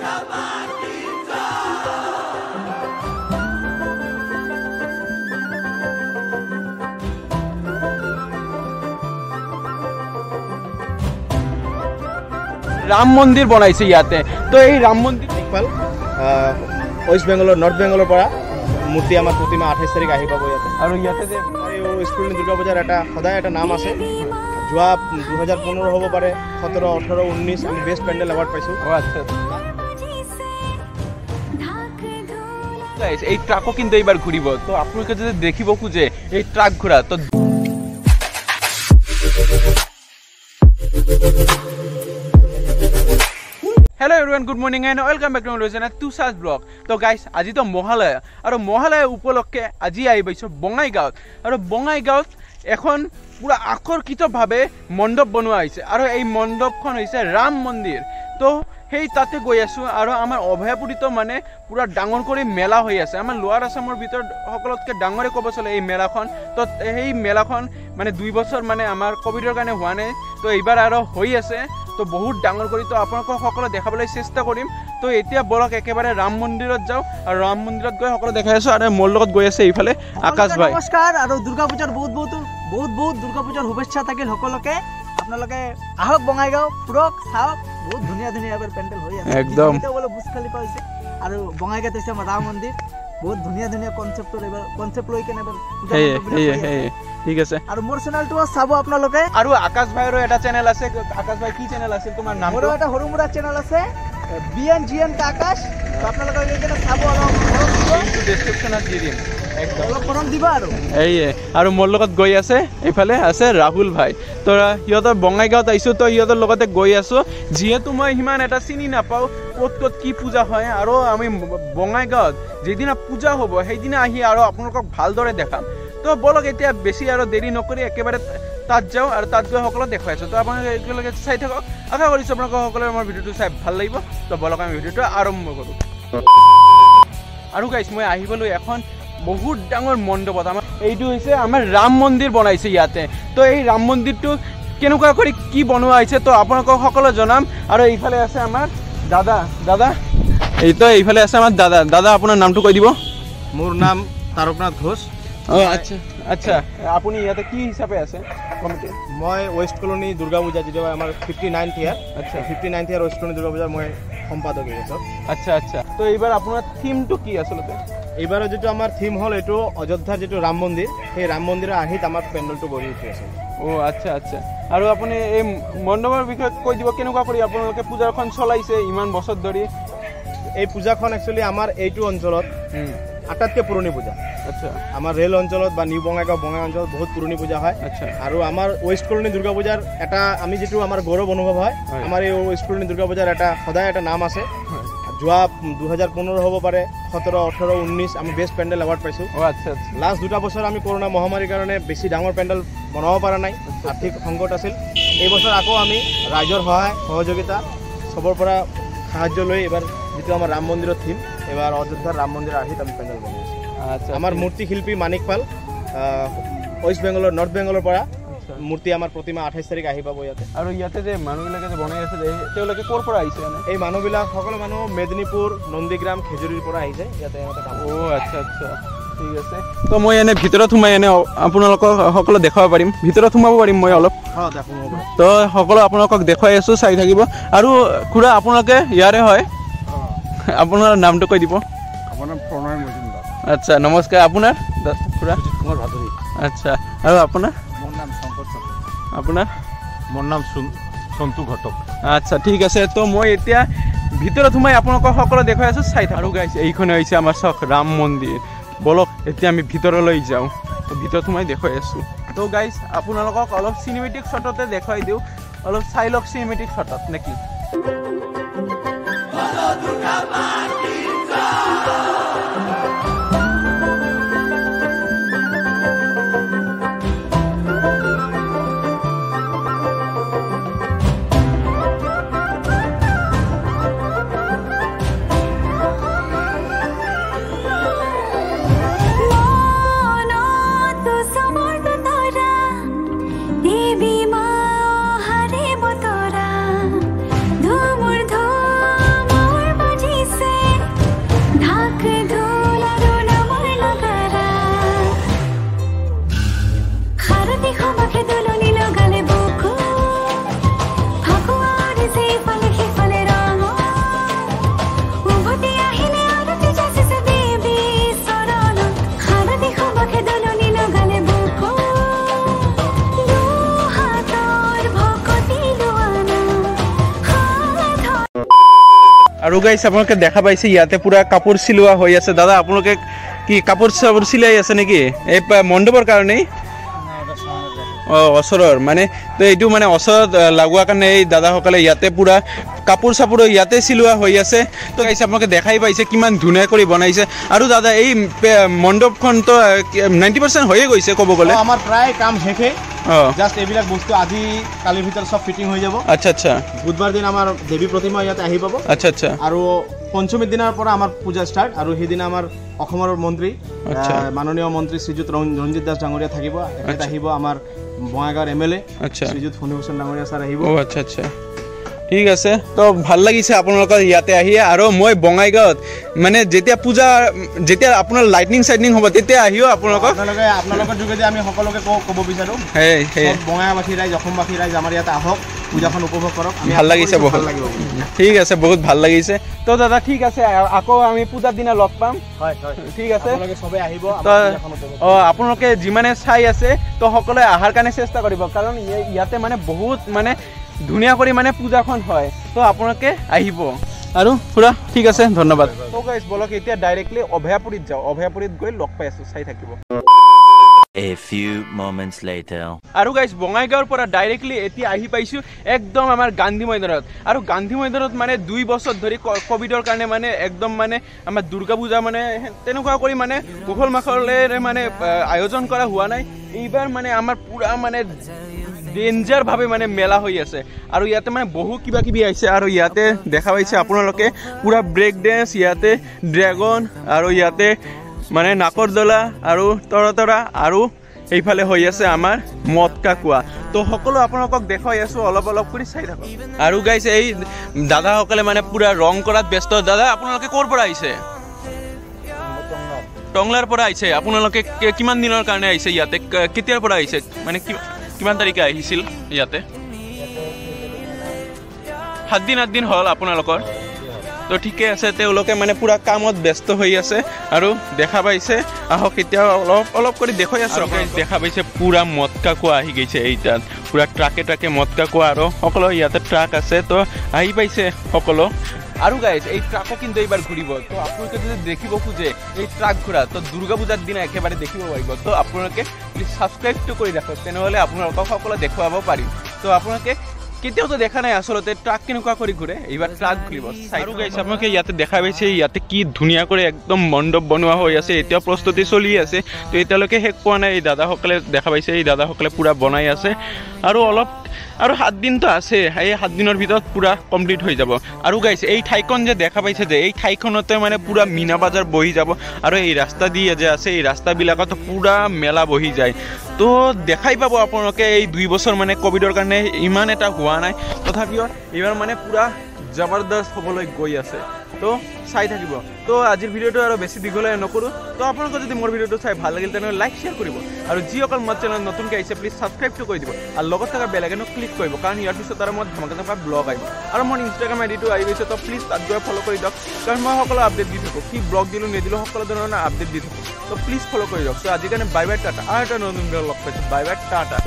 राम मंदिर बनाइছে ইয়াতে তো এই ৰাম মন্দিৰ ওয়েস্ট বেঙ্গলৰ নৰ্থ বেঙ্গলৰ পৰা মূৰ্তি আমাৰ প্ৰতিমা 28 তাৰিখ আহি পাব ইয়াতে আৰু ইয়াতে যে স্কুল দুৰ্গা পূজাৰ এটা সদায় এটা নাম আছে যোৱা 2015 হ'ব পাৰে 17 18 19 আমি বেষ্ট পেন্ডেল এৱাৰ্ড পাইছো ও আচ্ছা গাইস এই ট্রাকও কিন্তু এবার ঘুরিব তো আপনাকে যদি দেখিব খুঁজে এই ট্রাক ঘোরা তো hello everyone good morning and welcome back to my channel Tushar blog तो गाइस आज तो महालया और महालया उपलक्षे आज आई पाइছো বঙাইগাঁৱত और বঙাইগাঁৱত এখন পুৰা আকৰ্ষিতভাবে মণ্ডপ বনোৱা হৈছে আৰু এই মণ্ডপখন হৈছে ৰাম মন্দিৰ তো সেই তাতে গৈ আছো আৰু আমাৰ অভয়াপুৰীত মানে পুৰা ডাঙৰ কৰি মেলা হৈ আছে আমাৰ লোৱাৰ আসামৰ ভিতৰত সকলোতকৈ ডাঙৰে ক'ব চলে এই মেলাখন তো সেই মেলাখন মানে 2 বছৰ মানে আমাৰ কোভিডৰ কাৰণে হোৱা নাই তো এইবাৰ আৰু হৈ আছে তো বহুত ডাঙৰ কৰি তো আপোনালোকক সকলো দেখাবলৈ চেষ্টা কৰিম তো এতিয়া বলক একেবাৰে ৰাম মন্দিৰত যাও আৰু ৰাম মন্দিৰত গৈ সকলো দেখাই আছো আৰু মোৰ লগত গৈ আছে এইফালে আকাশ ভাই নমস্কাৰ আৰু দুৰ্গা পূজাৰ বহুত দুৰ্গা পূজাৰ শুভেচ্ছা থাকিল সকলোকে আপোনালোকে আহক বঙাইগাঁও ফুৰক চাওক বহুত ধুনীয়া এবাৰ পেন্ডেল হৈ আছে একদম এটা বলে বুজ খালি পাইছে আৰু বঙাইগাঁৱত হৈছে আমাৰ ৰাম মন্দিৰ বহুত ধুনীয়া কনসেপ্ট লৈ কেনে ঠিক আছে আৰু মোৰ চেনেলটো চাব আপোনালোকে আৰু আকাশ ভাইৰো এটা চেনেল আছে আকাশ ভাই কি চেনেল আছে তোমাৰ নাম মোৰো এটা হৰুমুৰা চেনেল আছে বিএনজিএন আকাশ তো আপোনালোকে এইকেইটা চাব আৰু লিংকটো ডেসক্ৰিপচনত দি দিম একদম অলপ ফৰম দিবা আৰু মোৰ লগত গৈ আছে এইফালে আছে ৰাহুল ভাই তো সিহঁতৰ বঙাইগাঁৱত আহিছো তো সিহঁতৰ লগতে গৈ আছো যিহেতু মই সিমান এটা চিনি নাপাওঁ ক'ত কি পূজা হয় আৰু আমি বঙাইগাঁৱত যেদিনা পূজা হ'ব সেইদিনা আহি আৰু আপোনালোকক ভালদৰে দেখাম তো বলক এতিয়া বেছি আৰু দেৰি নকৰি একেবাৰে তাত যাওঁ আৰু তাত গৈ সকলো দেখুৱাই আছো তো আপোনালোকে একেলগে চাই থাকক আশা কৰিছোঁ আপোনালোকক সকলোৰে আমাৰ ভিডিঅ'টো চাই ভাল লাগিব তো বলক আমি ভিডিঅ'টো আৰম্ভ কৰোঁ আৰু গাইছ মই আহিবলৈ এখন বহুত ডাঙৰ মণ্ডপত আমাৰ এইটো হৈছে আমাৰ ৰাম মন্দিৰ বনাইছে ইয়াতে তো এই ৰাম মন্দিৰটো কেনেকুৱা কৰি কি বনোৱা হৈছে তো আপোনালোকক সকলো জনাম আৰু এইফালে আছে আমাৰ দাদা এইফালে আছে আমাৰ দাদা আপোনাৰ নামটো কৈ দিব মোৰ নাম তাৰকনাথ ঘোষ আচ্ছা আচ্ছা আপুনি ইয়াতে কি হিচাপে আছে কমিটি মই ওয়েস্ট কলোনি দুৰ্গা পূজা যেটা আমাৰ 59th ইয়াৰ আচ্ছা 59th ইয়াৰ ওয়েস্ট কলোনি দুৰ্গা পূজাৰ মই সম্পাদক হিচাপে আচ্ছা তো এইবাৰ আপোনাৰ থিমটো কি আচলতে এইবাৰৰ যেটো আমাৰ থিম হল এটো অযোধ্যাৰ যেটো ৰাম মন্দিৰ সেই ৰাম মন্দিৰৰ আহিত আমাৰ পেন্ডেলটো গঢ়ি উঠি আছে আচ্ছা আৰু আপুনি এই মণ্ডপৰ বিষয়ে কৈ দিব কেনেকুৱা কৰি আপোনালোকে পূজাখন চলাইছে ইমান বছৰ ধৰি এই পূজাখন একচুয়ালি আমাৰ এইটো অঞ্চলত আটাইতকৈ পুৰণি পূজা আচ্ছা আমাৰ ৰেল অঞ্চলত বা নিউ বঙাইগাঁও অঞ্চলত বহুত পুৰণি পূজা হয় আচ্ছা আৰু আমাৰ ওয়েস্ট কলোনি দুৰ্গা পূজাৰ এটা আমি যেটো আমাৰ গৌৰৱ অনুভৱ হয় আমাৰ এই ওয়েস্ট কলোনি দুৰ্গা পূজাৰ এটা সদায় এটা নাম আছে যোৱা 2015 হ'ব পাৰে 17 18 19 আমি বেষ্ট পেন্ডেল এৱাৰ্ড পাইছো আচ্ছা লাষ্ট 2 বছৰ আমি কৰোনা মহামাৰীৰ কাৰণে বেছি ডাঙৰ পেন্ডেল বনাব পৰা নাই আৰ্থিক সংকট আছিল এই বছৰ আকৌ আমি ৰাইজৰ সহযোগিতা সবৰ পৰা সাহায্য লৈ এবাৰ যেটো আমাৰ ৰাম মন্দিৰৰ থিম এবাৰ অযোধ্যাৰ ৰাম মন্দিৰ আহিত আমি পেন্ডেল বনাইছো আচ্ছা আমাৰ মূৰ্তি শিল্পী মানিক পাল ওয়েস্ট বেঙ্গলৰ নৰ্থ বেঙ্গলৰ পৰা মূৰ্তি আমাৰ প্ৰতিমা 28 তাৰিখ আহি পাব ইয়াতে আৰু ইয়াতে যে মানুহবিলাকে যে বনাই আছে তেওঁলোকে ক'ৰ পৰা আহিছে এই মানুহবিলাক সকলো মানুহ মেদিনীপুৰ নন্দীগ্ৰাম খেজুৰীৰ পৰা আহিছে ইয়াতে আচ্ছা ঠিক আছে তো মই এনে ভিতৰত সোমাই এনে আপোনালোকক সকলো দেখাব পাৰিম ভিতৰত সোমাব পাৰিম মই অলপ তো সকলো আপোনালোকক দেখুৱাই আছো চাই থাকিব আৰু খুৰা আপোনালোকে ইয়াৰে হয় আপোনাৰ নামটো কৈ দিব আপোনাৰ প্ৰণয় মজুমদাৰ আচ্ছা নমস্কাৰ আপোনাৰ খুৰা কুমাৰ ভাদুৰী আচ্ছা আৰু আপোনাৰ মোৰ নাম শংকৰ চক্ৰ আপোনাৰ মোৰ নাম সন্তু ঘটক আচ্ছা ঠিক আছে তো মই এতিয়া ভিতৰত সোমাই আপোনালোকক সকলো দেখুৱাই আছো চাই থাকক আৰু গাইছ এইখনে হৈছে আমাৰ চখ ৰাম মন্দিৰ বলক এতিয়া আমি ভিতৰলৈ যাওঁ তো ভিতৰত সোমাই দেখুৱাই আছো তো গাইছ আপোনালোকক অলপ চিনেমেটিক শ্বটতে দেখুৱাই দিওঁ অলপ চাই লওক চিনেমেটিক শ্বটত নেকি ধুমুৰ ধুমুৰ আৰু গাইছ আপোনালোকে দেখা পাইছে ইয়াতে পুৰা কাপোৰ চিলোৱা হৈ আছে দাদা আপোনালোকে কি কাপোৰ চাপোৰ চিলাই আছে নেকি এই মণ্ডপৰ কাৰণেই ওচৰৰ মানে তো এইটো মানে ওচৰত লগোৱাৰ কাৰণে এই দাদাসকলে ইয়াতে পুৰা কাপোৰ চাপোৰ ইয়াতে চিলোৱা হৈ আছে তো গাইছ আপোনালোকে দেখাই পাইছে কিমান ধুনীয়া কৰি বনাইছে আৰু দাদা এই মণ্ডপখন তো 90% হৈয়ে গৈছে ক'ব গ'লে আমাৰ প্ৰায় কাম শেষে জাস্ট এইবিলাক বস্তু আজি কালিৰ ভিতৰত সব ফিটিং হৈ যাব আচ্ছা আচ্ছা বুধবাৰ দিন আমাৰ দেৱী প্ৰতিমা ইয়াতে আহি পাব আচ্ছা আচ্ছা আৰু পঞ্চমীৰ দিনৰ পৰা আমাৰ পূজা ষ্টাৰ্ট আৰু সেইদিনা আমাৰ অসমৰ মন্ত্ৰী মাননীয় মন্ত্ৰী শ্ৰীযুত ৰঞ্জিত দাস ডাঙৰীয়া থাকিব এখেত আহিব আমাৰ বঙাইগাঁৱৰ MLA আচ্ছা শ্ৰীযুত ফণী ভূষণ ডাঙৰীয়া ছাৰ আহিব আচ্ছা আচ্ছা ঠিক আছে তো ভাল লাগিছে আপোনালোকৰ ইয়াতে আহি আৰু মই বঙাইগাঁৱত মানে যেতিয়া পূজা যেতিয়া আপোনাৰ লাইটনিং হ'ব তেতিয়া আহিও আপোনালোকৰ যোগেদি আমি সকলোকে ক'ব বিচাৰোঁ বঙাইবাসী ৰাইজ অসমবাসী ৰাইজ আমাৰ ইয়াতে আহক পূজাখন উপভোগ কৰক ভাল লাগিছে বহুত ঠিক আছে বহুত ভাল লাগিছে তো দাদা ঠিক আছে আকৌ আমি পূজাৰ দিনা লগ পাম হয় ঠিক আছে সবে আহিব আপোনালোকে যিমানে চাই আছে তো সকলোৱে অহাৰ কাৰণে চেষ্টা কৰিব কাৰণ ইয়াতে মানে বহুত মানে ধুনীয়া কৰি মানে পূজাখন হয় তো আপোনালোকে আহিব আৰু পুৰা ঠিক আছে ধন্যবাদ তো গাইছ বলক এতিয়া ডাইৰেক্টলি অভয়াপুৰীত যাওঁ অভয়াপুৰীত গৈ লগ পাই আছোঁ চাই থাকিব A few moments later. আৰু গাইছ বঙাইগাঁৱৰ পৰা ডাইৰেক্টলি এতিয়া আহি পাইছোঁ একদম আমাৰ গান্ধী মৈদানত আৰু গান্ধী মৈদানত মানে 2 বছৰ ধৰি কোভিডৰ কাৰণে মানে একদম মানে আমাৰ দুৰ্গা পূজা মানে তেনেকুৱা কৰি মানে কুশল মাখলেৰে মানে আয়োজন কৰা হোৱা নাই এইবাৰ মানে আমাৰ পুৰা মানে ডেঞ্জাৰ ভাৱে মানে মেলা হৈ আছে আৰু ইয়াতে মানে বহু কিবা কিবি আহিছে আৰু ইয়াতে দেখা পাইছে আপোনালোকে পুৰা ব্ৰেক ডেন্স ইয়াতে ড্ৰেগন আৰু ইয়াতে মানে নাকৰ দলা আৰু তৰা আৰু এইফালে হৈ আছে আমাৰ মটকা কোৱা তো সকলো আপোনালোকক দেখাই আছো অলপ কৰি চাই থাকক আৰু গাইছে এই দাদাসকলে মানে পুৰা ৰং কৰাত ব্যস্ত দাদা আপোনালোকে ক'ৰ পৰা আহিছে টংলাৰ পৰা আহিছে আপোনালোকে কিমান দিনৰ কাৰণে আহিছে ইয়াতে কেতিয়াৰ পৰা আহিছে মানে কিমান তাৰিখে আহিছিল ইয়াতে 7 দিন হ'ল আপোনালোকৰ তো ঠিকে আছে তেওঁলোকে মানে পুৰা কামত ব্যস্ত হৈ আছে আৰু দেখা পাইছে আহক এতিয়া অলপ কৰি দেখুৱাই আছো দেখা পাইছে পুৰা মটকা কোৱা আহি গৈছে এইটাত পুৰা ট্ৰাকে মটকা কোৱা আৰু সকলো ইয়াতে ট্ৰাক আছে তো আহি পাইছে সকলো আৰু গাইছ এই ট্ৰাকো কিন্তু এইবাৰ ঘূৰিব তো আপোনালোকে যদি দেখিব খোজে এই ট্ৰাক ঘূৰা তো দুৰ্গা পূজাৰ দিনা একেবাৰে দেখিব পাৰিব তো আপোনালোকে প্লিজ ছাবস্ক্ৰাইবটো কৰি ৰাখক তেনেহ'লে আপোনালোকক সকলো দেখুৱাব পাৰিম তো আপোনালোকে কেতিয়াও তো দেখা নাই আসলতে ট্ৰাক কেনেকুৱা কৰি ঘূৰে এইবাৰ ট্ৰাক ঘূৰিব আৰু গাইছ আপোনালোকে ইয়াতে দেখা পাইছে ইয়াতে কি ধুনীয়া কৰি একদম মণ্ডপ বনোৱা হৈ আছে এতিয়া প্ৰস্তুতি চলি আছে তো এতিয়ালৈকে শেষ পোৱা নাই এই দাদাসকলে দেখা পাইছে এই দাদাসকলে পুৰা বনাই আছে আৰু 7 দিন তো আছে এই 7 দিনৰ ভিতৰত পুৰা কমপ্লিট হৈ যাব আৰু গাইছ এই ঠাইখন যে দেখা পাইছে যে এই ঠাইখনতে মানে পুৰা মিনা বাজাৰ বহি যাব আৰু এই ৰাস্তা দিয়ে যে আছে এই ৰাস্তাবিলাকত পুৰা মেলা বহি যায় তো দেখাই পাব আপোনালোকে এই 2 বছৰ মানে কোভিডৰ কাৰণে ইমান এটা হোৱা নাই তথাপিও এইবাৰ মানে পুৰা জবৰদস্ত হ'বলৈ গৈ আছে তো চাই থাকিব তো আজিৰ ভিডিঅ'টো আৰু বেছি দীঘলীয়া নকৰোঁ তো আপোনালোকে যদি মোৰ ভিডিঅ'টো চাই ভাল লাগিল তেনেহ'লে লাইক শ্বেয়াৰ কৰিব আৰু যিসকল মোৰ চেনেল নতুনকৈ আহিছে প্লিজ ছাবস্ক্ৰাইবটো কৰি দিব আৰু লগত থকা বেল আইকনটো ক্লিক কৰিব কাৰণ ইয়াৰ পিছত আৰু মই ধমাকা ব্লগ আহিব আৰু মোৰ ইনষ্টাগ্ৰাম আইডিটো আহি গৈছে তো প্লিজ তাত গৈ ফ'ল' কৰি দিয়ক কাৰণ মই সকলো আপডেট দি থাকোঁ কি ব্লগ দিলোঁ নিদিলোঁ সকলো ধৰণৰ আপডেট দি থাকোঁ তো প্লিজ ফ'ল' কৰি দিয়ক তো আজিৰ কাৰণে বাই টাটা আৰু এটা নতুন ভিডিঅ' লগ পাইছোঁ বাই টাটা